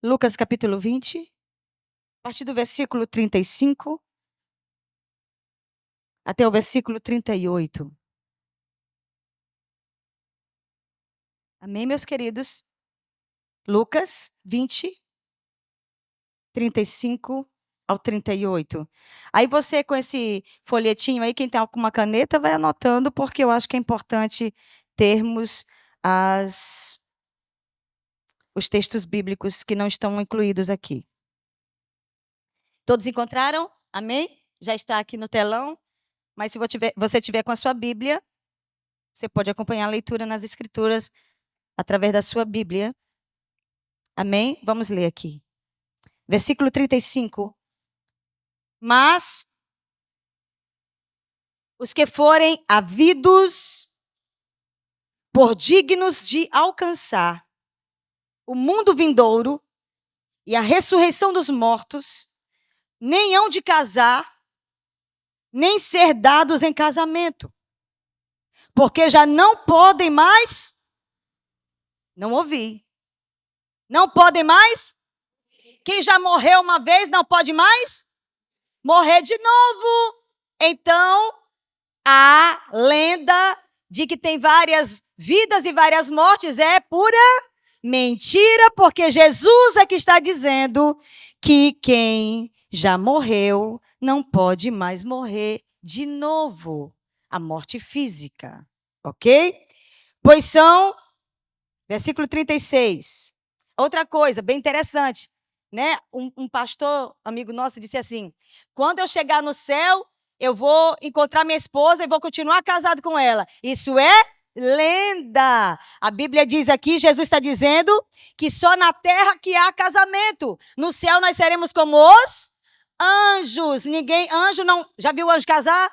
Lucas capítulo 20, a partir do versículo 35 até o versículo 38. Amém, meus queridos? Lucas 20, 35 ao 38. Aí você, com esse folhetinho aí, quem tem alguma caneta, vai anotando, porque eu acho que é importante termos os textos bíblicos que não estão incluídos aqui. Todos encontraram? Amém? Já está aqui no telão. Mas se você tiver com a sua Bíblia, você pode acompanhar a leitura nas Escrituras através da sua Bíblia. Amém? Vamos ler aqui. Versículo 35. Mas os que forem havidos por dignos de alcançar o mundo vindouro e a ressurreição dos mortos, nem hão de casar, nem ser dados em casamento, porque já não podem mais, não ouvi, não podem mais, quem já morreu uma vez não pode mais morrer de novo. Então, a lenda de que tem várias vidas e várias mortes é pura mentira, porque Jesus é que está dizendo que quem já morreu não pode mais morrer de novo. A morte física, ok? Pois são, versículo 36. Outra coisa bem interessante, né? Um pastor, amigo nosso, disse assim: quando eu chegar no céu, eu vou encontrar minha esposa e vou continuar casado com ela. Isso é lenda. A Bíblia diz aqui, Jesus está dizendo que só na terra que há casamento. No céu nós seremos como os anjos. Anjo não, já viu anjo casar?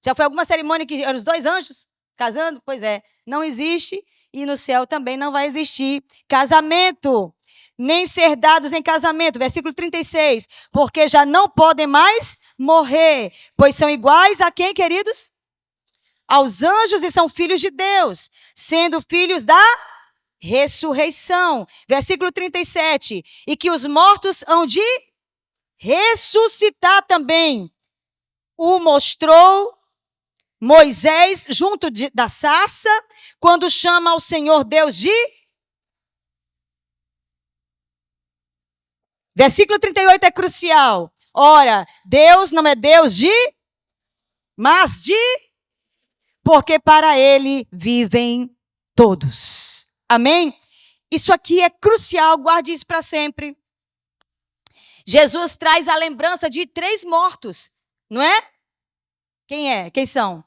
Já foi alguma cerimônia que eram os dois anjos casando? Pois é, não existe e no céu também não vai existir casamento. Nem ser dados em casamento. Versículo 36. Porque já não podem mais morrer, pois são iguais a quem, queridos? Aos anjos e são filhos de Deus, sendo filhos da ressurreição. Versículo 37. E que os mortos hão de ressuscitar também. O mostrou Moisés junto da sarça, quando chama ao Senhor Deus de... Versículo 38 é crucial. Ora, Deus não é Deus de... mas de... porque para ele vivem todos. Amém? Isso aqui é crucial, guarde isso para sempre. Jesus traz a lembrança de 3 mortos, não é? Quem são?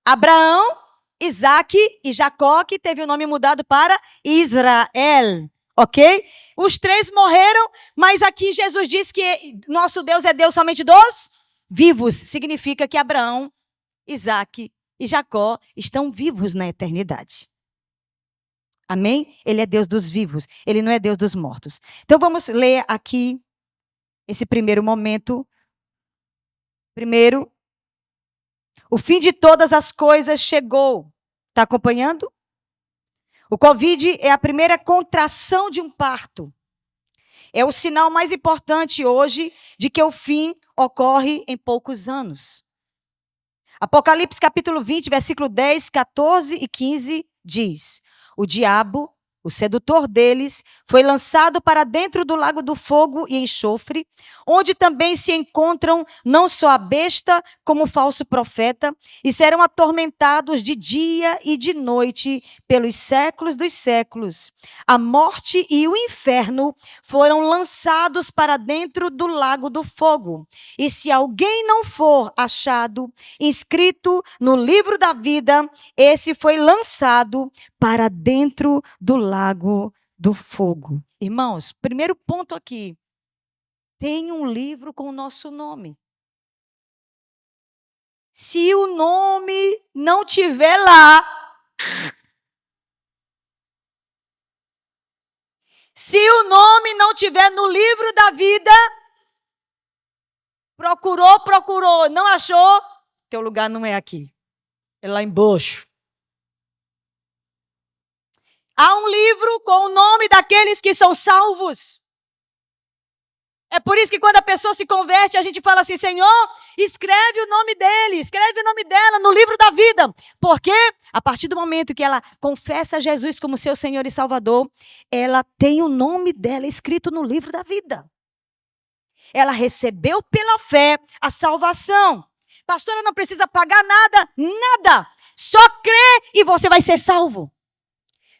Abraão, Isaac e Jacó, que teve o nome mudado para Israel, ok? Os 3 morreram, mas aqui Jesus diz que nosso Deus é Deus somente dos vivos. Significa que Abraão, Isaac e Jacó estão vivos na eternidade. Amém? Ele é Deus dos vivos, ele não é Deus dos mortos. Então vamos ler aqui esse primeiro momento. Primeiro, o fim de todas as coisas chegou. Está acompanhando? O Covid é a primeira contração de um parto. É o sinal mais importante hoje de que o fim ocorre em poucos anos. Apocalipse capítulo 20, versículo 10, 14 e 15 diz: o diabo, o sedutor deles, foi lançado para dentro do lago do fogo e enxofre, onde também se encontram não só a besta, como o falso profeta, e serão atormentados de dia e de noite pelos séculos dos séculos. A morte e o inferno foram lançados para dentro do lago do fogo. E se alguém não for achado inscrito no livro da vida, esse foi lançado para dentro do lago do fogo. Irmãos, primeiro ponto aqui. Tem um livro com o nosso nome. Se o nome não tiver lá, se o nome não tiver no livro da vida, procurou, não achou, teu lugar não é aqui. É lá embaixo. Há um livro com o nome daqueles que são salvos. É por isso que quando a pessoa se converte, a gente fala assim, Senhor, escreve o nome dele, escreve o nome dela no livro da vida. Porque a partir do momento que ela confessa Jesus como seu Senhor e Salvador, ela tem o nome dela escrito no livro da vida. Ela recebeu pela fé a salvação. Pastora, não precisa pagar nada, nada. Só crê e você vai ser salvo.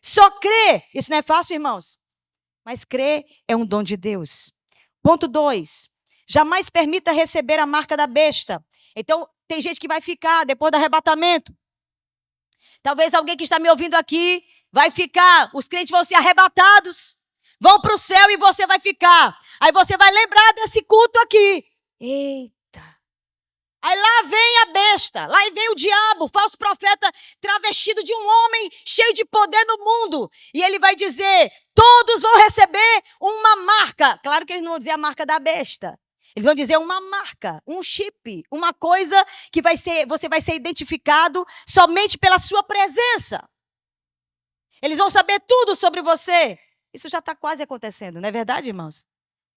Só crê. Isso não é fácil, irmãos. Mas crer é um dom de Deus. Ponto 2. Jamais permita receber a marca da besta. Então, tem gente que vai ficar depois do arrebatamento. Talvez alguém que está me ouvindo aqui vai ficar. Os crentes vão ser arrebatados. Vão para o céu e você vai ficar. Aí você vai lembrar desse culto aqui. Eita. Aí lá vem a besta. Lá vem o diabo, o falso profeta, travestido de um homem cheio de poder no mundo. E ele vai dizer, todos vão receber uma marca. Claro que eles não vão dizer a marca da besta. Eles vão dizer uma marca, um chip, uma coisa que você vai ser identificado somente pela sua presença. Eles vão saber tudo sobre você. Isso já está quase acontecendo, não é verdade, irmãos?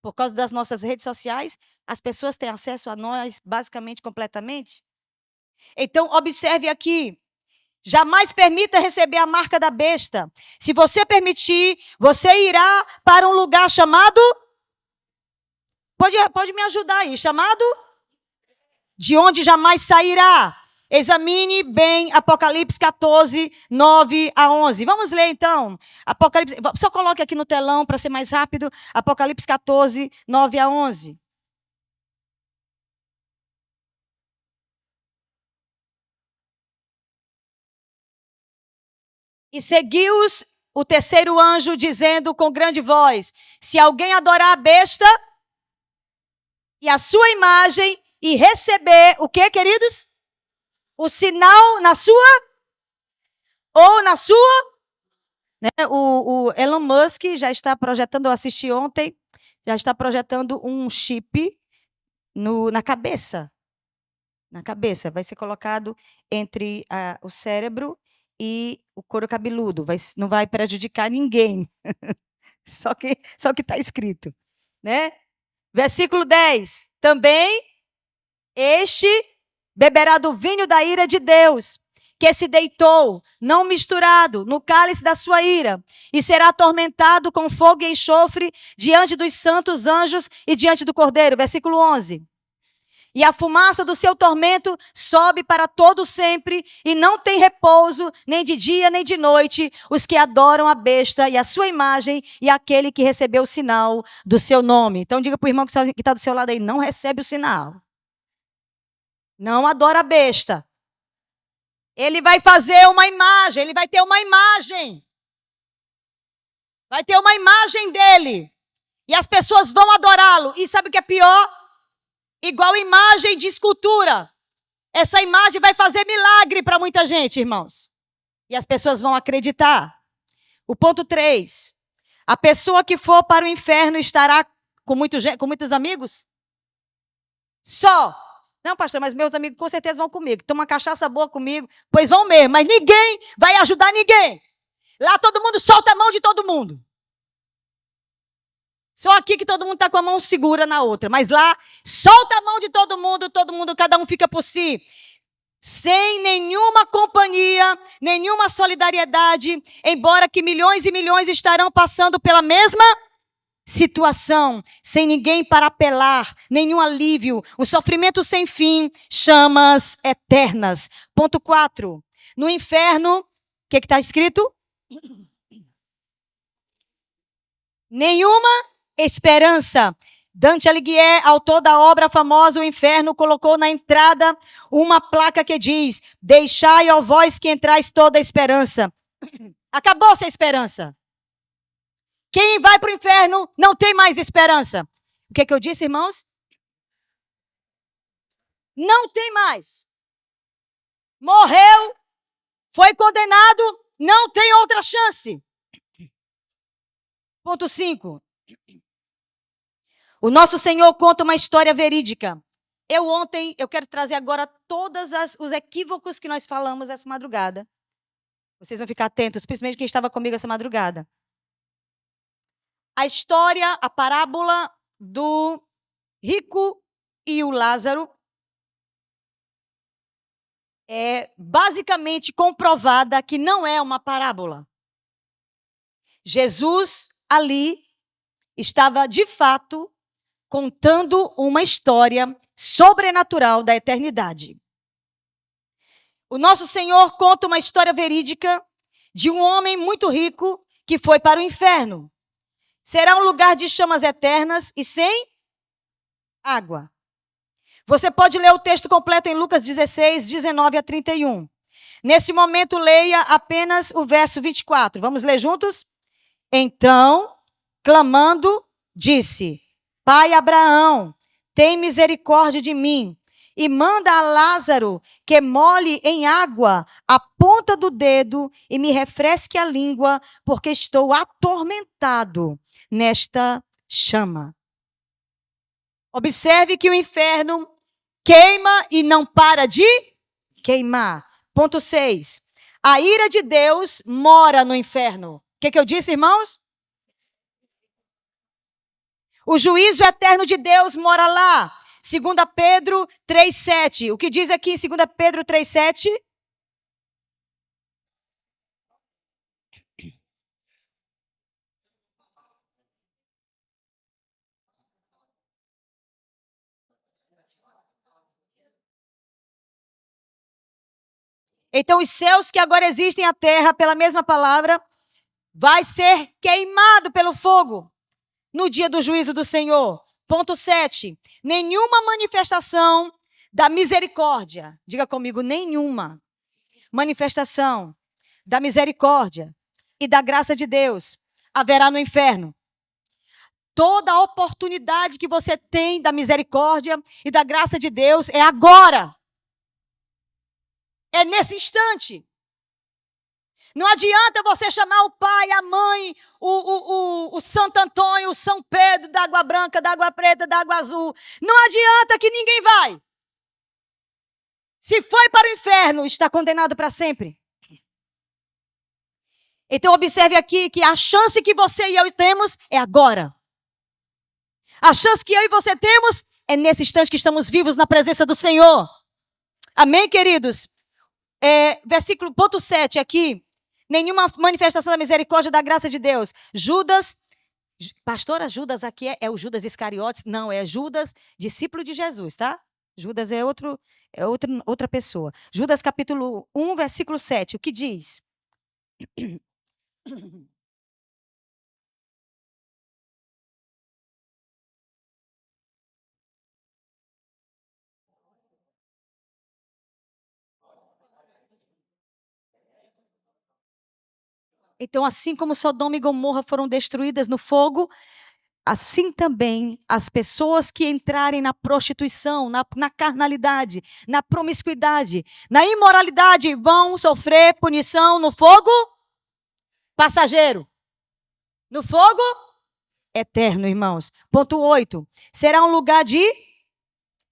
Por causa das nossas redes sociais, as pessoas têm acesso a nós basicamente, completamente. Então, observe aqui. Jamais permita receber a marca da besta. Se você permitir, você irá para um lugar chamado... Pode me ajudar aí. Chamado? De onde jamais sairá. Examine bem Apocalipse 14, 9 a 11. Vamos ler então. Apocalipse, só coloque aqui no telão para ser mais rápido. Apocalipse 14, 9 a 11. E seguiu-os o terceiro anjo, dizendo com grande voz: se alguém adorar a besta e a sua imagem e receber o que, queridos? O sinal na sua ou na sua, né? O Elon Musk já está projetando, eu assisti ontem, já está projetando um chip na cabeça. Na cabeça, vai ser colocado entre o cérebro e o couro cabeludo. Não vai prejudicar ninguém. Só que está escrito, né? Versículo 10. Também este beberá do vinho da ira de Deus, que se deitou, não misturado, no cálice da sua ira, e será atormentado com fogo e enxofre diante dos santos anjos e diante do Cordeiro. Versículo 11. E a fumaça do seu tormento sobe para todo sempre, e não tem repouso, nem de dia nem de noite, os que adoram a besta e a sua imagem, e aquele que recebeu o sinal do seu nome. Então diga para o irmão que está do seu lado aí, não recebe o sinal. Não adora a besta. Ele vai fazer uma imagem, ele vai ter uma imagem. Vai ter uma imagem dele. E as pessoas vão adorá-lo. E sabe o que é pior? Igual imagem de escultura. Essa imagem vai fazer milagre para muita gente, irmãos. E as pessoas vão acreditar. O ponto 3. A pessoa que for para o inferno estará com muitos amigos? Só. Não, pastor, mas meus amigos com certeza vão comigo. Toma uma cachaça boa comigo. Pois vão mesmo, mas ninguém vai ajudar ninguém. Lá todo mundo solta a mão de todo mundo. Só aqui que todo mundo está com a mão segura na outra. Mas lá, solta a mão de todo mundo, cada um fica por si. Sem nenhuma companhia, nenhuma solidariedade, embora que milhões e milhões estarão passando pela mesma situação, sem ninguém para apelar, nenhum alívio, um sofrimento sem fim, chamas eternas. Ponto 4. No inferno, o que está escrito? Nenhuma esperança. Dante Alighieri, autor da obra famosa O Inferno, colocou na entrada uma placa que diz: deixai, ó vós que entrais toda a esperança. Acabou-se a esperança. Quem vai para o inferno não tem mais esperança. O que eu disse, irmãos? Não tem mais. Morreu, foi condenado, não tem outra chance. Ponto 5. O nosso Senhor conta uma história verídica. Eu quero trazer agora todos os equívocos que nós falamos essa madrugada. Vocês vão ficar atentos, principalmente quem estava comigo essa madrugada. A história, a parábola do rico e o Lázaro é basicamente comprovada que não é uma parábola. Jesus ali estava de fato contando uma história sobrenatural da eternidade. O nosso Senhor conta uma história verídica de um homem muito rico que foi para o inferno. Será um lugar de chamas eternas e sem água. Você pode ler o texto completo em Lucas 16, 19 a 31. Nesse momento, leia apenas o verso 24. Vamos ler juntos? Então, clamando, disse: Pai Abraão, tem misericórdia de mim e manda a Lázaro que molhe em água a ponta do dedo e me refresque a língua, porque estou atormentado nesta chama. Observe que o inferno queima e não para de queimar. Ponto 6. A ira de Deus mora no inferno. O que eu disse, irmãos? O juízo eterno de Deus mora lá. 2 Pedro 3,7. O que diz aqui em 2 Pedro 3,7? Então, os céus que agora existem, a terra, pela mesma palavra, vai ser queimado pelo fogo no dia do juízo do Senhor. Ponto 7. Nenhuma manifestação da misericórdia, diga comigo, nenhuma manifestação da misericórdia e da graça de Deus haverá no inferno. Toda a oportunidade que você tem da misericórdia e da graça de Deus é agora. É nesse instante. Não adianta você chamar o pai, a mãe, o Santo Antônio, o São Pedro, da água branca, da água preta, da água azul. Não adianta que ninguém vai. Se foi para o inferno, está condenado para sempre. Então observe aqui que a chance que você e eu temos é agora. A chance que eu e você temos é nesse instante que estamos vivos na presença do Senhor. Amém, queridos? Versículo, ponto 7 aqui. Nenhuma manifestação da misericórdia da graça de Deus. Judas, pastora Judas aqui é o Judas Iscariotes? Não, é Judas, discípulo de Jesus, tá? Judas é outra pessoa. Judas capítulo 1, versículo 7, o que diz? Então, assim como Sodoma e Gomorra foram destruídas no fogo, assim também as pessoas que entrarem na prostituição, na carnalidade, na promiscuidade, na imoralidade, vão sofrer punição no fogo passageiro. No fogo eterno, irmãos. Ponto 8. Será um lugar de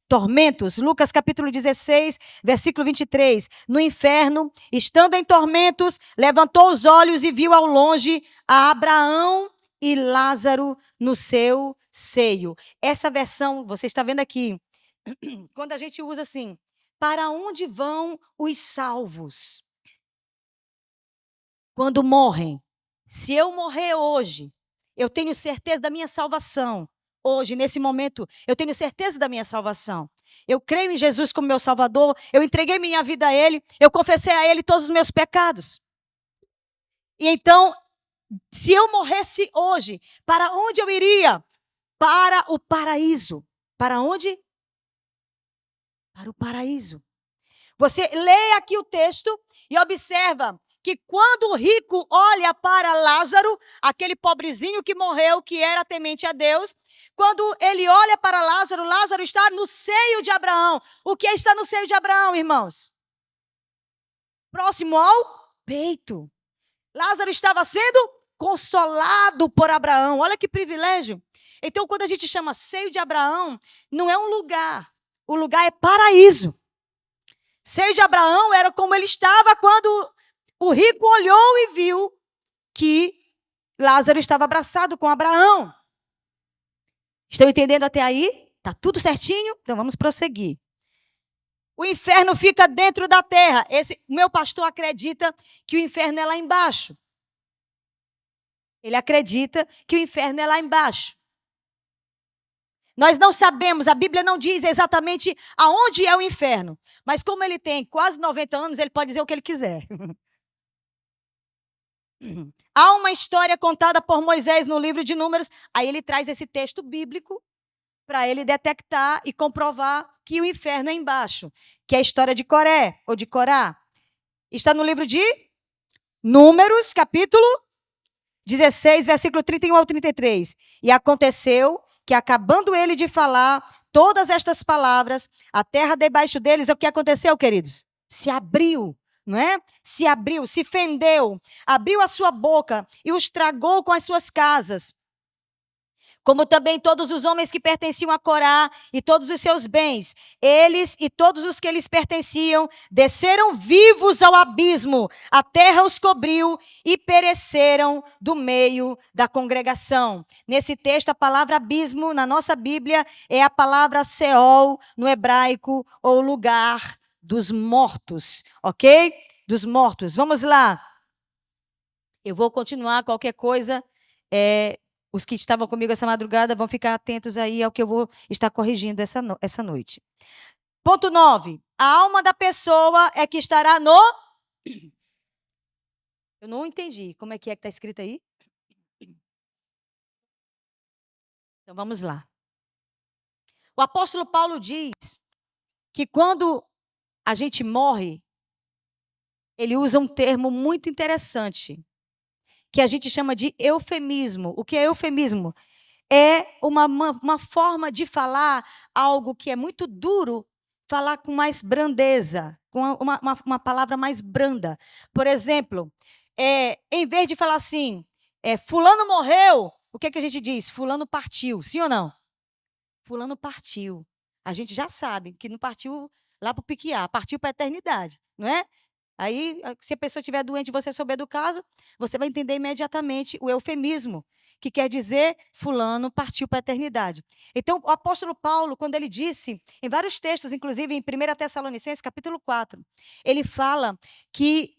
tormentos. Lucas capítulo 16, versículo 23. No inferno, estando em tormentos, levantou os olhos e viu ao longe a Abraão e Lázaro no seu seio. Essa versão, você está vendo aqui, quando a gente usa assim, para onde vão os salvos? Quando morrem. Se eu morrer hoje, eu tenho certeza da minha salvação. Hoje, nesse momento, eu tenho certeza da minha salvação. Eu creio em Jesus como meu Salvador, eu entreguei minha vida a Ele, eu confessei a Ele todos os meus pecados. E então, se eu morresse hoje, para onde eu iria? Para o paraíso. Para onde? Para o paraíso. Você lê aqui o texto e observa que quando o rico olha para Lázaro, aquele pobrezinho que morreu, que era temente a Deus, quando ele olha para Lázaro, Lázaro está no seio de Abraão. O que está no seio de Abraão, irmãos? Próximo ao peito. Lázaro estava sendo consolado por Abraão. Olha que privilégio. Então, quando a gente chama seio de Abraão, não é um lugar. O lugar é paraíso. Seio de Abraão era como ele estava quando O rico olhou e viu que Lázaro estava abraçado com Abraão. Estão entendendo até aí? Está tudo certinho? Então vamos prosseguir. O inferno fica dentro da terra. O meu pastor acredita que o inferno é lá embaixo. Ele acredita que o inferno é lá embaixo. Nós não sabemos, a Bíblia não diz exatamente aonde é o inferno. Mas como ele tem quase 90 anos, ele pode dizer o que ele quiser. Há uma história contada por Moisés no livro de Números. Aí ele traz esse texto bíblico para ele detectar e comprovar que o inferno é embaixo. Que é a história de Coré, ou de Corá. Está no livro de Números, capítulo 16, versículo 31 ao 33. E aconteceu que, acabando ele de falar todas estas palavras, a terra debaixo deles, o que aconteceu, queridos? Se abriu, não é? Se abriu, se fendeu, abriu a sua boca e os tragou com as suas casas. Como também todos os homens que pertenciam a Corá e todos os seus bens, eles e todos os que lhes pertenciam, desceram vivos ao abismo, a terra os cobriu e pereceram do meio da congregação. Nesse texto, a palavra abismo, na nossa Bíblia, é a palavra Seol, no hebraico, ou lugar dos mortos, ok? Dos mortos. Vamos lá. Eu vou continuar, qualquer coisa, os que estavam comigo essa madrugada vão ficar atentos aí ao que eu vou estar corrigindo essa noite. Ponto 9. A alma da pessoa é que estará no... Eu não entendi. Como é que está escrito aí? Então vamos lá. O apóstolo Paulo diz que quando a gente morre, ele usa um termo muito interessante, que a gente chama de eufemismo. O que é eufemismo? É uma forma de falar algo que é muito duro, falar com mais brandeza, com uma palavra mais branda. Por exemplo, em vez de falar assim, fulano morreu, o que a gente diz? Fulano partiu, sim ou não? Fulano partiu. A gente já sabe que não partiu lá para o Piquiá, partiu para a eternidade, não é? Aí, se a pessoa estiver doente e você souber do caso, você vai entender imediatamente o eufemismo, que quer dizer fulano partiu para a eternidade. Então, o apóstolo Paulo, quando ele disse, em vários textos, inclusive em 1 Tessalonicenses, capítulo 4, ele fala que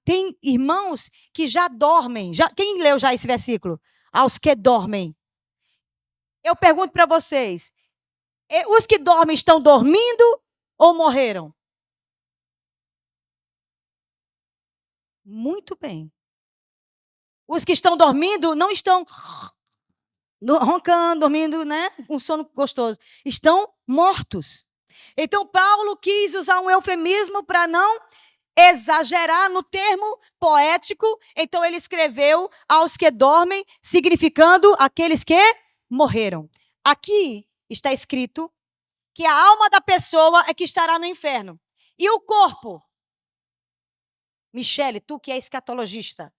tem irmãos que já dormem. Quem leu já esse versículo? Aos que dormem. Eu pergunto para vocês, os que dormem estão dormindo ou morreram? Muito bem. Os que estão dormindo não estão roncando, dormindo, né, com sono gostoso. Estão mortos. Então, Paulo quis usar um eufemismo para não exagerar no termo poético. Então, ele escreveu aos que dormem, significando aqueles que morreram. Aqui está escrito que a alma da pessoa é que estará no inferno. E o corpo? Michele, tu que é escatologista,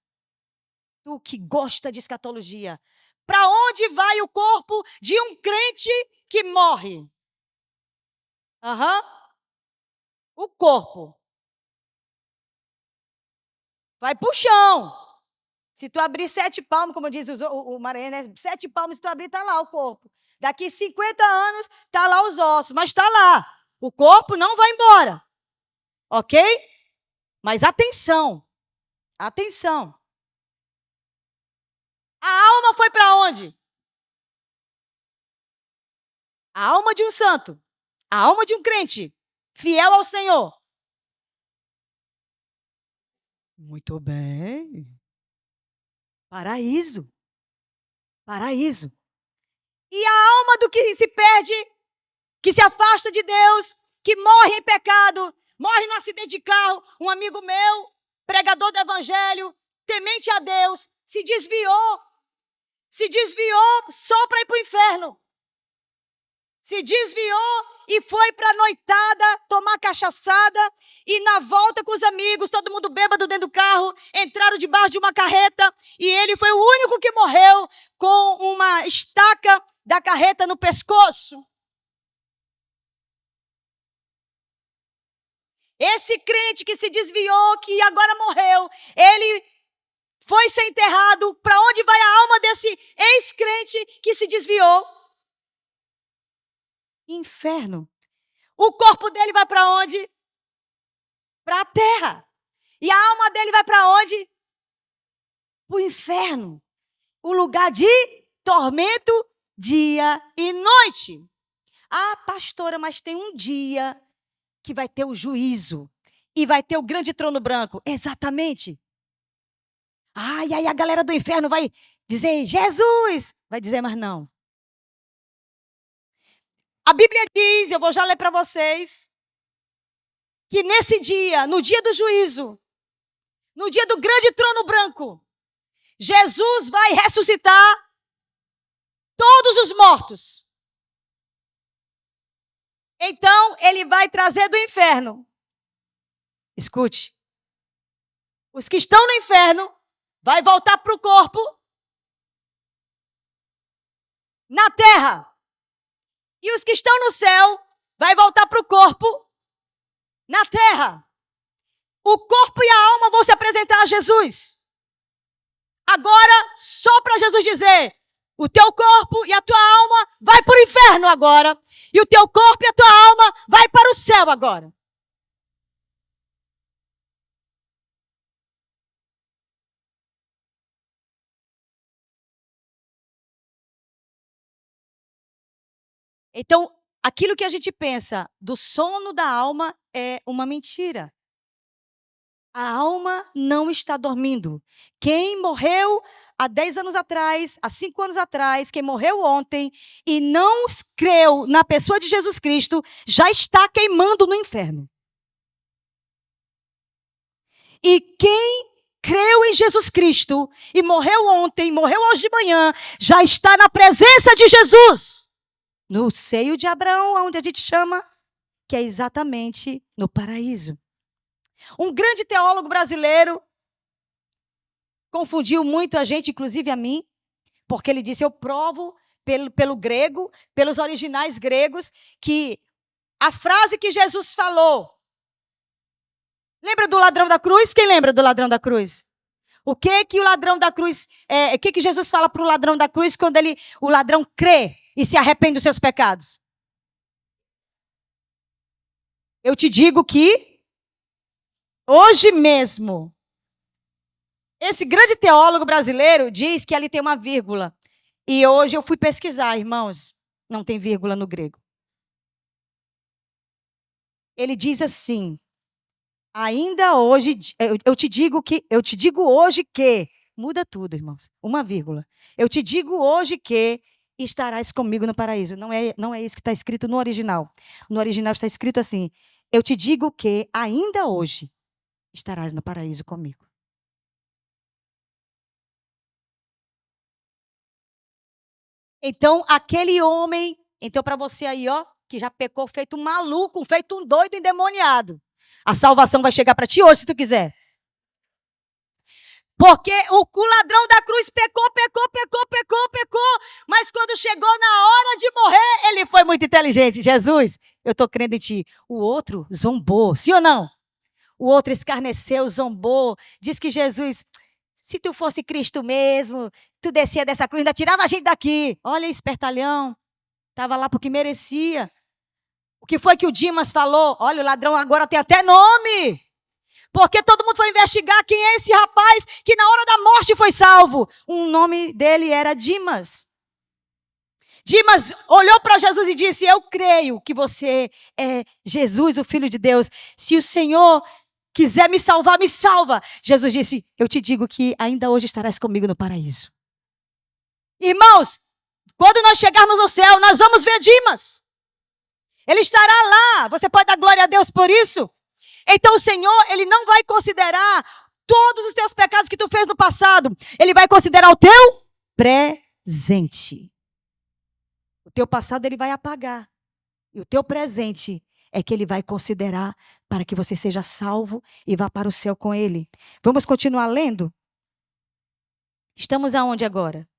tu que gosta de escatologia, para onde vai o corpo de um crente que morre? O corpo vai para o chão. Se tu abrir 7 palmos, como diz o Maranhão, né? 7 palmos, se tu abrir, está lá o corpo. Daqui 50 anos, está lá os ossos, mas está lá. O corpo não vai embora. Ok? Mas atenção. Atenção. A alma foi para onde? A alma de um santo. A alma de um crente. Fiel ao Senhor. Muito bem. Paraíso. Paraíso. E a alma do que se perde, que se afasta de Deus, que morre em pecado, morre no acidente de carro. Um amigo meu, pregador do evangelho, temente a Deus, se desviou só para ir para o inferno. Se desviou e foi para a noitada tomar cachaçada e na volta com os amigos, todo mundo bêbado dentro do carro, entraram debaixo de uma carreta e ele foi o único que morreu com uma estaca da carreta no pescoço. Esse crente que se desviou, que agora morreu, ele foi ser enterrado. Para onde vai a alma desse ex-crente que se desviou? Inferno. O corpo dele vai para onde? Para a terra. E a alma dele vai para onde? Para o inferno. O lugar de tormento, dia e noite. Ah, pastora, mas tem um dia que vai ter o juízo e vai ter o grande trono branco. Exatamente. Ai, aí a galera do inferno vai dizer, Jesus! Vai dizer, mas não. A Bíblia diz, eu vou já ler para vocês, que nesse dia, no dia do juízo, no dia do grande trono branco, Jesus vai ressuscitar todos os mortos. Então, ele vai trazer do inferno. Escute. Os que estão no inferno vai voltar para o corpo na terra. E os que estão no céu vai voltar para o corpo na terra. O corpo e a alma vão se apresentar a Jesus. Agora, só para Jesus dizer, o teu corpo e a tua alma vai para o inferno agora. E o teu corpo e a tua alma vai para o céu agora. Então, aquilo que a gente pensa do sono da alma é uma mentira. A alma não está dormindo. Quem morreu há 10 anos atrás, há 5 anos atrás, quem morreu ontem e não creu na pessoa de Jesus Cristo, já está queimando no inferno. E quem creu em Jesus Cristo e morreu ontem, morreu hoje de manhã, já está na presença de Jesus. No seio de Abraão, onde a gente chama, que é exatamente no paraíso. Um grande teólogo brasileiro confundiu muito a gente, inclusive a mim, porque ele disse, eu provo pelo grego, pelos originais gregos, que a frase que Jesus falou, lembra do ladrão da cruz? Quem lembra do ladrão da cruz? O que o ladrão da cruz, o que Jesus fala para o ladrão da cruz quando o ladrão crê e se arrepende dos seus pecados? Eu te digo que hoje mesmo, esse grande teólogo brasileiro diz que ali tem uma vírgula. E hoje eu fui pesquisar, irmãos, não tem vírgula no grego. Ele diz assim, ainda hoje, eu te digo hoje que, muda tudo, irmãos, uma vírgula. Eu te digo hoje que estarás comigo no paraíso. Não é isso que está escrito no original. No original está escrito assim, eu te digo que ainda hoje estarás no paraíso comigo. Então, aquele homem, então para você aí, ó, que já pecou feito um maluco, feito um doido endemoniado, a salvação vai chegar para ti hoje, se tu quiser. Porque o ladrão da cruz pecou, mas quando chegou na hora de morrer, ele foi muito inteligente. Jesus, eu estou crendo em ti. O outro zombou, sim ou não? O outro escarneceu, zombou, disse que Jesus, se tu fosse Cristo mesmo, tu descia dessa cruz, ainda tirava a gente daqui. Olha, espertalhão, estava lá porque merecia. O que foi que o Dimas falou? Olha, o ladrão agora tem até nome. Porque todo mundo foi investigar quem é esse rapaz que na hora da morte foi salvo. O nome dele era Dimas. Dimas olhou para Jesus e disse, eu creio que você é Jesus, o Filho de Deus. Se o Senhor quiser me salvar, me salva. Jesus disse, eu te digo que ainda hoje estarás comigo no paraíso. Irmãos, quando nós chegarmos no céu, nós vamos ver Dimas. Ele estará lá. Você pode dar glória a Deus por isso? Então o Senhor, Ele não vai considerar todos os teus pecados que tu fez no passado. Ele vai considerar o teu presente. O teu passado Ele vai apagar. E o teu presente é que Ele vai considerar para que você seja salvo e vá para o céu com Ele. Vamos continuar lendo? Estamos aonde agora?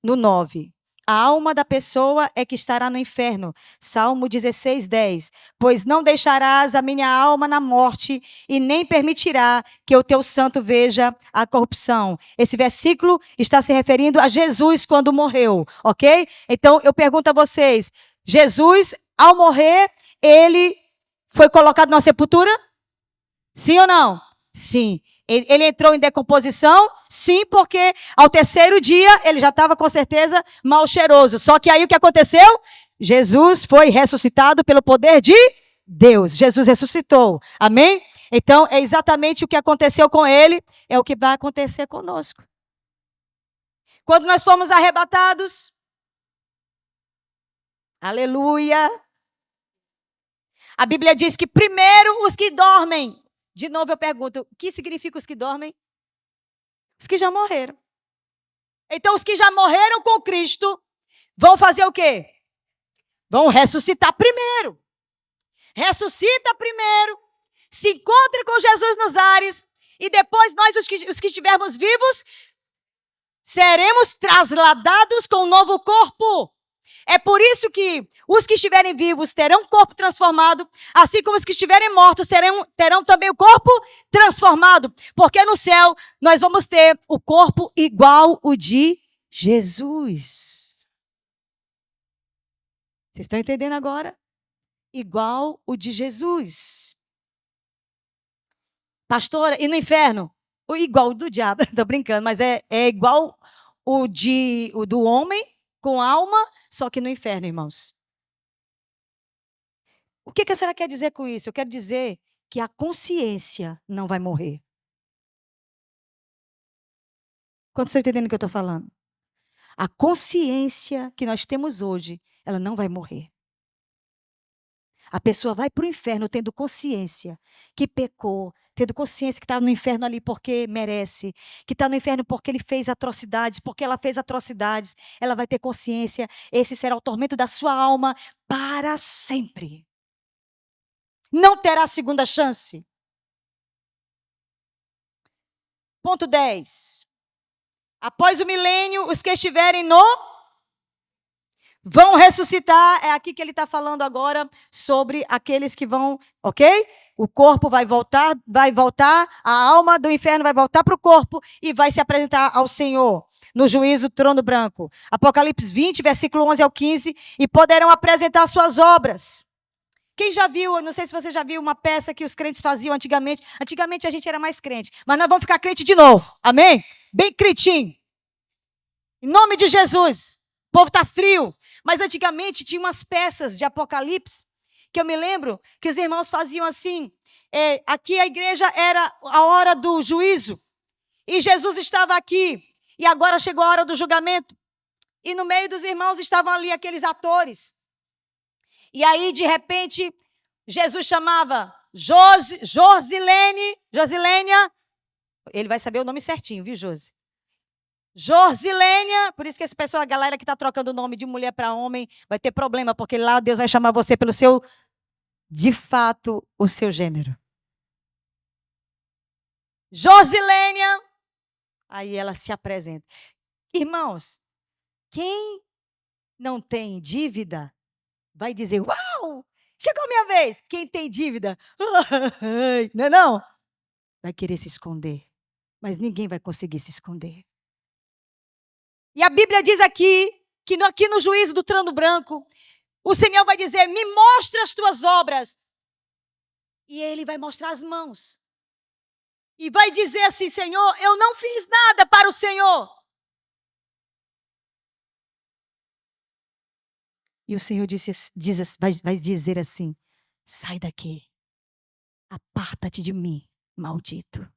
No 9. A alma da pessoa é que estará no inferno. Salmo 16:10. Pois não deixarás a minha alma na morte e nem permitirá que o teu santo veja a corrupção. Esse versículo está se referindo a Jesus quando morreu, ok? Então eu pergunto a vocês, Jesus, ao morrer, ele foi colocado na sepultura? Sim ou não? Sim. Ele entrou em decomposição? Sim, porque ao terceiro dia ele já estava com certeza mal cheiroso. Só que aí o que aconteceu? Jesus foi ressuscitado pelo poder de Deus. Jesus ressuscitou. Amém? Então é exatamente o que aconteceu com ele, é o que vai acontecer conosco. Quando nós fomos arrebatados, aleluia. A Bíblia diz que primeiro os que dormem. De novo eu pergunto, o que significa os que dormem? Os que já morreram. Então os que já morreram com Cristo vão fazer o quê? Vão ressuscitar primeiro. Ressuscita primeiro. Se encontre com Jesus nos ares. E depois nós, os que estivermos vivos, seremos trasladados com um novo corpo. É por isso que os que estiverem vivos terão um corpo transformado, assim como os que estiverem mortos terão também o corpo transformado. Porque no céu nós vamos ter o corpo igual o de Jesus. Vocês estão entendendo agora? Igual o de Jesus. Pastora, e no inferno? O igual do diabo, estou brincando, mas é igual o do homem com alma, só que no inferno, irmãos. O que a senhora quer dizer com isso? Eu quero dizer que a consciência não vai morrer. Quantos estão entendendo o que eu estou falando? A consciência que nós temos hoje, ela não vai morrer. A pessoa vai para o inferno tendo consciência que pecou, tendo consciência que está no inferno ali porque merece, que está no inferno porque ele fez atrocidades, porque ela fez atrocidades. Ela vai ter consciência, esse será o tormento da sua alma para sempre. Não terá segunda chance. Ponto 10. Após o milênio, os que estiverem vão ressuscitar. É aqui que ele está falando agora sobre aqueles que vão, ok? O corpo vai voltar, a alma do inferno vai voltar para o corpo e vai se apresentar ao Senhor no juízo do trono branco. Apocalipse 20, versículo 11 ao 15. E poderão apresentar suas obras. Quem já viu, eu não sei se você já viu uma peça que os crentes faziam antigamente. Antigamente a gente era mais crente, mas nós vamos ficar crente de novo. Amém? Bem crentinho. Em nome de Jesus. O povo está frio. Mas antigamente tinha umas peças de Apocalipse que eu me lembro que os irmãos faziam assim. Aqui a igreja era a hora do juízo. E Jesus estava aqui. E agora chegou a hora do julgamento. E no meio dos irmãos estavam ali aqueles atores. E aí, de repente, Jesus chamava Josilênia. Ele vai saber o nome certinho, viu, Josi? Josilênia, por isso que esse pessoal, a galera que está trocando o nome de mulher para homem, vai ter problema, porque lá Deus vai chamar você pelo seu, de fato, o seu gênero. Josilênia, aí ela se apresenta. Irmãos, quem não tem dívida, vai dizer, uau, chegou a minha vez. Quem tem dívida, não, vai querer se esconder, mas ninguém vai conseguir se esconder. E a Bíblia diz aqui, que aqui no juízo do trono branco, o Senhor vai dizer, me mostra as tuas obras. E Ele vai mostrar as mãos. E vai dizer assim, Senhor, eu não fiz nada para o Senhor. E o Senhor vai dizer assim, sai daqui, aparta-te de mim, maldito.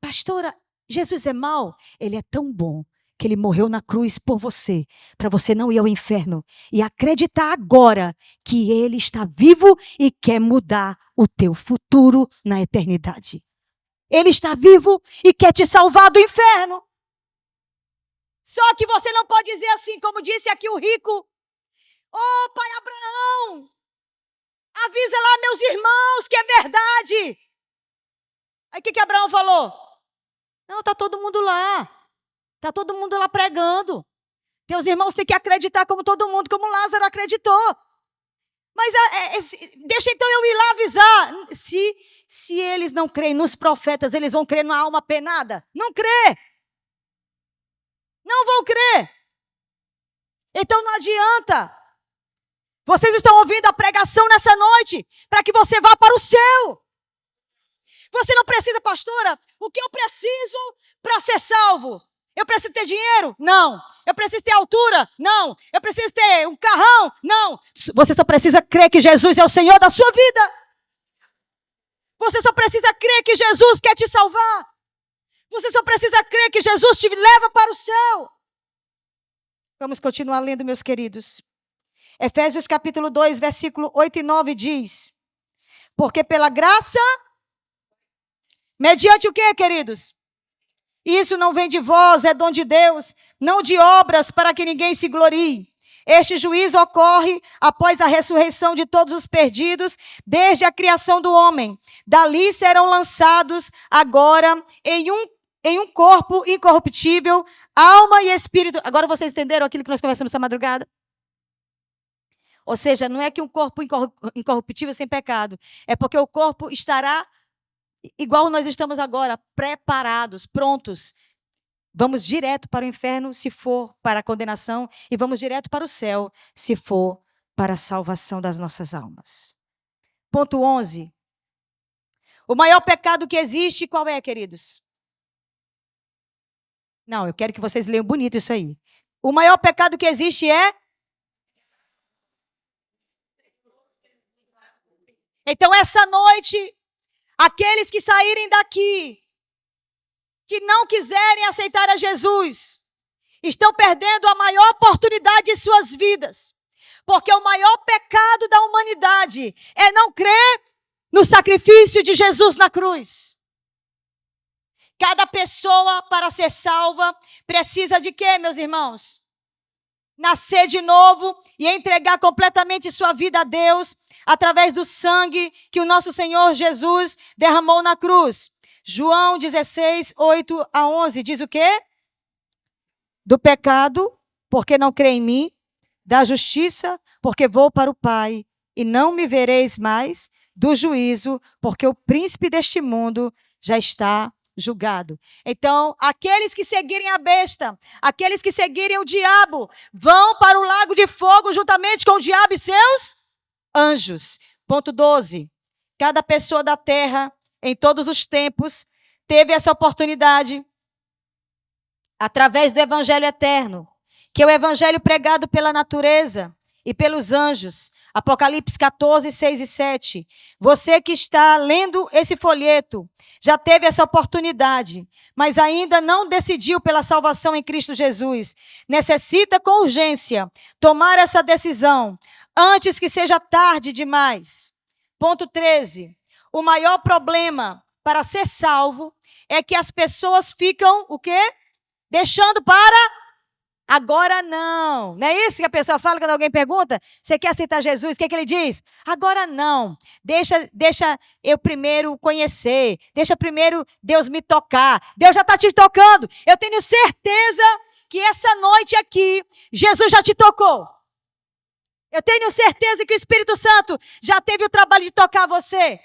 Pastora, Jesus é mau? Ele é tão bom que ele morreu na cruz por você, para você não ir ao inferno e acreditar agora que ele está vivo e quer mudar o teu futuro na eternidade. Ele está vivo e quer te salvar do inferno. Só que você não pode dizer assim, como disse aqui o rico, ô pai Abraão, avisa lá meus irmãos que é verdade. Aí o que Abraão falou? Não, está todo mundo lá. Está todo mundo lá pregando. Teus irmãos têm que acreditar como todo mundo, como Lázaro acreditou. Mas deixa então eu ir lá avisar. Se eles não creem nos profetas, eles vão crer numa alma penada? Não crê. Não vão crer. Então não adianta. Vocês estão ouvindo a pregação nessa noite para que você vá para o céu. Você não precisa, pastora, o que eu preciso para ser salvo? Eu preciso ter dinheiro? Não. Eu preciso ter altura? Não. Eu preciso ter um carrão? Não. Você só precisa crer que Jesus é o Senhor da sua vida. Você só precisa crer que Jesus quer te salvar. Você só precisa crer que Jesus te leva para o céu. Vamos continuar lendo, meus queridos. Efésios capítulo 2, versículo 8 e 9 diz: porque pela graça, mediante o quê, queridos? Isso não vem de vós, é dom de Deus, não de obras para que ninguém se glorie. Este juízo ocorre após a ressurreição de todos os perdidos, desde a criação do homem. Dali serão lançados agora em um corpo incorruptível, alma e espírito. Agora vocês entenderam aquilo que nós conversamos essa madrugada? Ou seja, não é que um corpo incorruptível sem pecado, é porque o corpo estará igual nós estamos agora, preparados, prontos. Vamos direto para o inferno, se for para a condenação, e vamos direto para o céu, se for para a salvação das nossas almas. Ponto 11. O maior pecado que existe, qual é, queridos? Não, eu quero que vocês leiam bonito isso aí. O maior pecado que existe é... Então, essa noite, aqueles que saírem daqui, que não quiserem aceitar a Jesus, estão perdendo a maior oportunidade de suas vidas. Porque o maior pecado da humanidade é não crer no sacrifício de Jesus na cruz. Cada pessoa, para ser salva, precisa de quê, meus irmãos? Nascer de novo e entregar completamente sua vida a Deus, através do sangue que o nosso Senhor Jesus derramou na cruz. João 16, 8 a 11, diz o quê? Do pecado, porque não crê em mim. Da justiça, porque vou para o Pai, e não me vereis mais. Do juízo, porque o príncipe deste mundo já está julgado. Então, aqueles que seguirem a besta, aqueles que seguirem o diabo, vão para o lago de fogo juntamente com o diabo e seus anjos. Ponto 12. Cada pessoa da terra, em todos os tempos, teve essa oportunidade através do evangelho eterno, que é o evangelho pregado pela natureza e pelos anjos. Apocalipse 14, 6 e 7. Você que está lendo esse folheto, já teve essa oportunidade, mas ainda não decidiu pela salvação em Cristo Jesus. Necessita com urgência tomar essa decisão, antes que seja tarde demais. Ponto 13. O maior problema para ser salvo é que as pessoas ficam, o quê? Deixando para agora não. Não é isso que a pessoa fala quando alguém pergunta? Você quer aceitar Jesus? O que é que ele diz? Agora não. Deixa eu primeiro conhecer. Deixa primeiro Deus me tocar. Deus já está te tocando. Eu tenho certeza que essa noite aqui, Jesus já te tocou. Eu tenho certeza que o Espírito Santo já teve o trabalho de tocar você.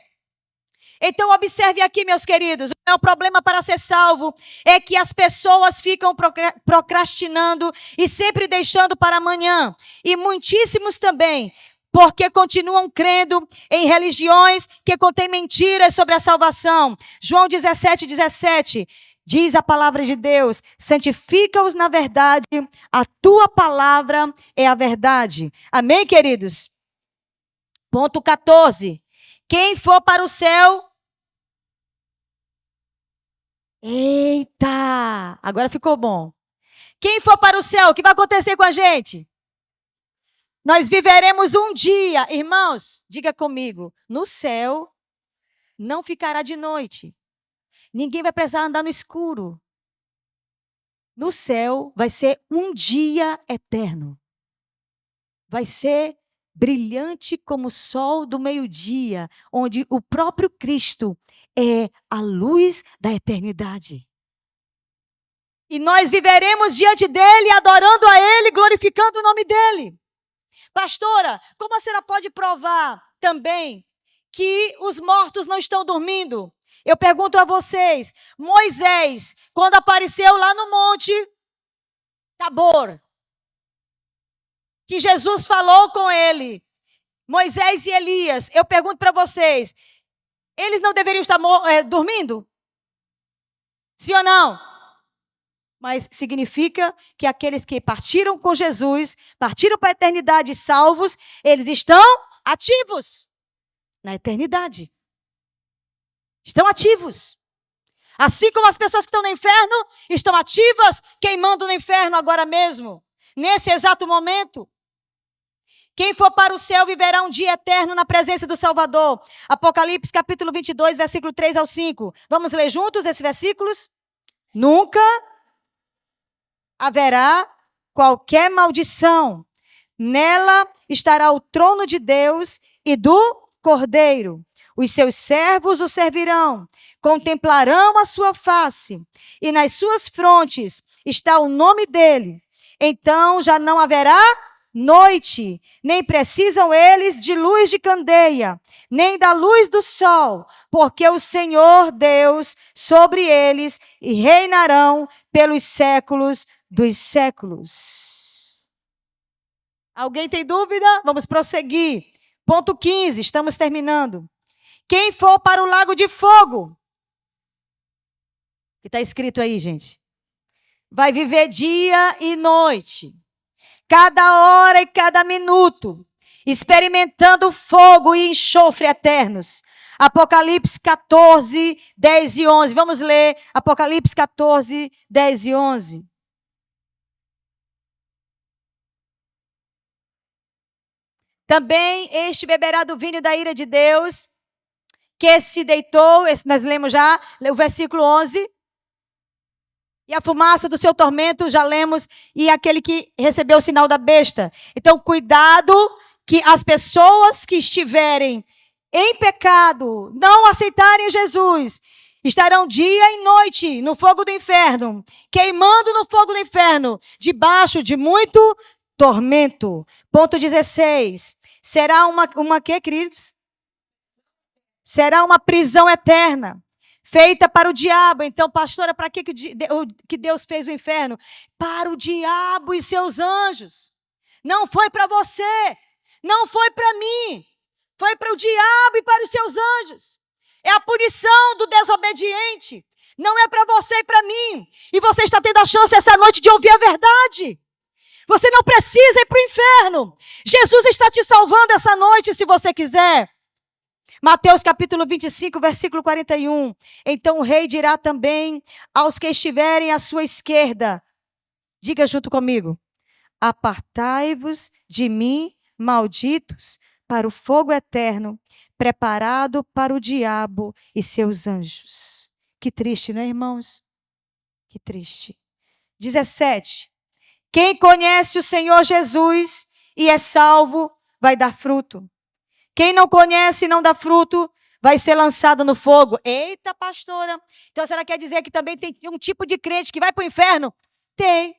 Então, observe aqui, meus queridos, o maior problema para ser salvo é que as pessoas ficam procrastinando e sempre deixando para amanhã. E muitíssimos também, porque continuam crendo em religiões que contêm mentiras sobre a salvação. João 17, 17, diz a palavra de Deus: santifica-os na verdade, a tua palavra é a verdade. Amém, queridos? Ponto 14. Quem for para o céu... Eita! Agora ficou bom. Quem for para o céu, o que vai acontecer com a gente? Nós viveremos um dia, irmãos, diga comigo, no céu não ficará de noite. Ninguém vai precisar andar no escuro. No céu vai ser um dia eterno. Vai ser brilhante como o sol do meio-dia, onde o próprio Cristo é a luz da eternidade. E nós viveremos diante dele, adorando a ele, glorificando o nome dele. Pastora, como a senhora pode provar também que os mortos não estão dormindo? Eu pergunto a vocês, Moisés, quando apareceu lá no monte Tabor, que Jesus falou com ele, Moisés e Elias, eu pergunto para vocês, eles não deveriam estar dormindo? Sim ou não? Mas significa que aqueles que partiram com Jesus, partiram para a eternidade salvos, eles estão ativos na eternidade. Estão ativos. Assim como as pessoas que estão no inferno, estão ativas, queimando no inferno agora mesmo, nesse exato momento. Quem for para o céu viverá um dia eterno na presença do Salvador. Apocalipse capítulo 22, versículo 3 ao 5. Vamos ler juntos esses versículos? Nunca haverá qualquer maldição. Nela estará o trono de Deus e do Cordeiro. Os seus servos o servirão, contemplarão a sua face, e nas suas frontes está o nome dele. Então já não haverá noite, nem precisam eles de luz de candeia, nem da luz do sol, porque o Senhor Deus sobre eles e reinarão pelos séculos dos séculos. Alguém tem dúvida? Vamos prosseguir. Ponto 15, estamos terminando. Quem for para o lago de fogo, que está escrito aí, gente, vai viver dia e noite, cada hora e cada minuto, experimentando fogo e enxofre eternos. Apocalipse 14, 10 e 11. Vamos ler Apocalipse 14, 10 e 11. Também este beberá do vinho da ira de Deus, que se deitou, nós lemos já, o versículo 11. E a fumaça do seu tormento, já lemos, e aquele que recebeu o sinal da besta. Então, cuidado que as pessoas que estiverem em pecado, não aceitarem Jesus, estarão dia e noite no fogo do inferno, queimando no fogo do inferno, debaixo de muito tormento. Ponto 16. Será uma quê, queridos? Será uma prisão eterna, feita para o diabo. Então, pastora, para que Deus fez o inferno? Para o diabo e seus anjos. Não foi para você, não foi para mim, foi para o diabo e para os seus anjos. É a punição do desobediente. Não é para você e para mim. E você está tendo a chance essa noite de ouvir a verdade. Você não precisa ir para o inferno. Jesus está te salvando essa noite, se você quiser. Mateus capítulo 25, versículo 41. Então o rei dirá também aos que estiverem à sua esquerda. Diga junto comigo. Apartai-vos de mim, malditos, para o fogo eterno, preparado para o diabo e seus anjos. Que triste, não é, irmãos? Que triste. 17. Quem conhece o Senhor Jesus e é salvo, vai dar fruto. Quem não conhece e não dá fruto, vai ser lançado no fogo. Eita, pastora. Então, a senhora quer dizer que também tem um tipo de crente que vai para o inferno? Tem.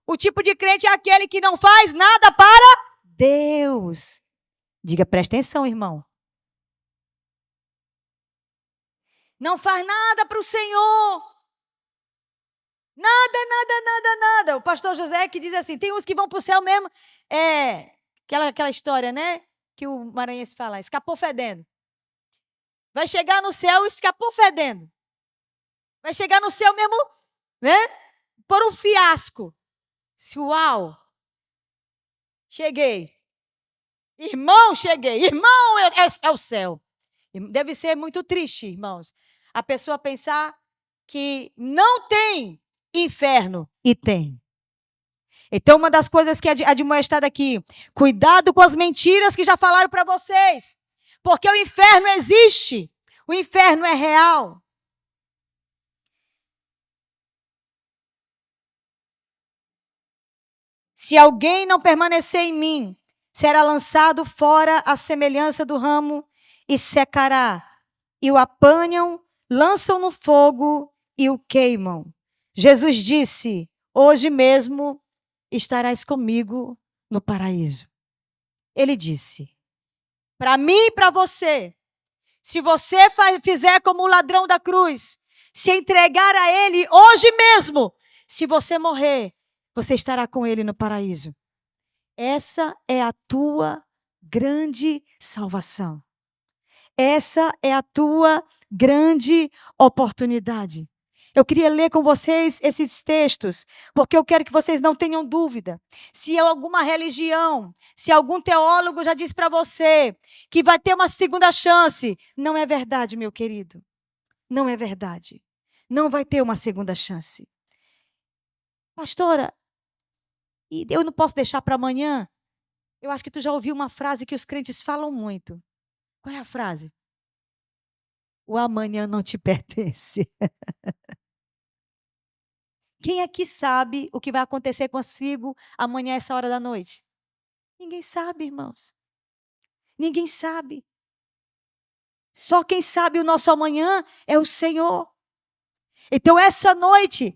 O tipo de crente é aquele que não faz nada para Deus. Diga, presta atenção, irmão. Não faz nada para o Senhor. Nada, nada, nada, nada. O pastor José que diz assim, tem uns que vão para o céu mesmo. Aquela história, né? Que o maranhense fala, escapou fedendo. Vai chegar no céu, escapou fedendo. Vai chegar no céu mesmo, né? Por um fiasco. Uau! Cheguei. Irmão, cheguei. Irmão, é o céu. Deve ser muito triste, irmãos. A pessoa pensar que não tem inferno e tem. Então, uma das coisas que admoestada aqui, cuidado com as mentiras que já falaram para vocês, porque o inferno existe, o inferno é real. Se alguém não permanecer em mim, será lançado fora à semelhança do ramo e secará. E o apanham, lançam no fogo e o queimam. Jesus disse, hoje mesmo estarás comigo no paraíso. Ele disse, para mim e para você, se você fizer como o ladrão da cruz, se entregar a ele hoje mesmo, se você morrer, você estará com ele no paraíso. Essa é a tua grande salvação. Essa é a tua grande oportunidade. Eu queria ler com vocês esses textos, porque eu quero que vocês não tenham dúvida. Se alguma religião, se algum teólogo já disse para você que vai ter uma segunda chance, não é verdade, meu querido. Não é verdade. Não vai ter uma segunda chance. Pastora, e eu não posso deixar para amanhã? Eu acho que tu já ouviu uma frase que os crentes falam muito. Qual é a frase? O amanhã não te pertence. Quem aqui sabe o que vai acontecer consigo amanhã, essa hora da noite? Ninguém sabe, irmãos. Ninguém sabe. Só quem sabe o nosso amanhã é o Senhor. Então, essa noite,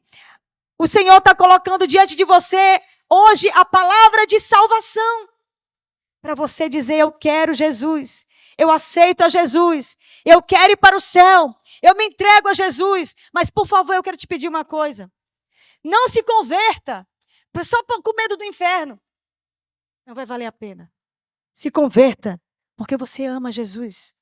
o Senhor está colocando diante de você, hoje, a palavra de salvação. Para você dizer, eu quero Jesus. Eu aceito a Jesus. Eu quero ir para o céu. Eu me entrego a Jesus. Mas, por favor, eu quero te pedir uma coisa. Não se converta só com medo do inferno. Não vai valer a pena. Se converta porque você ama Jesus.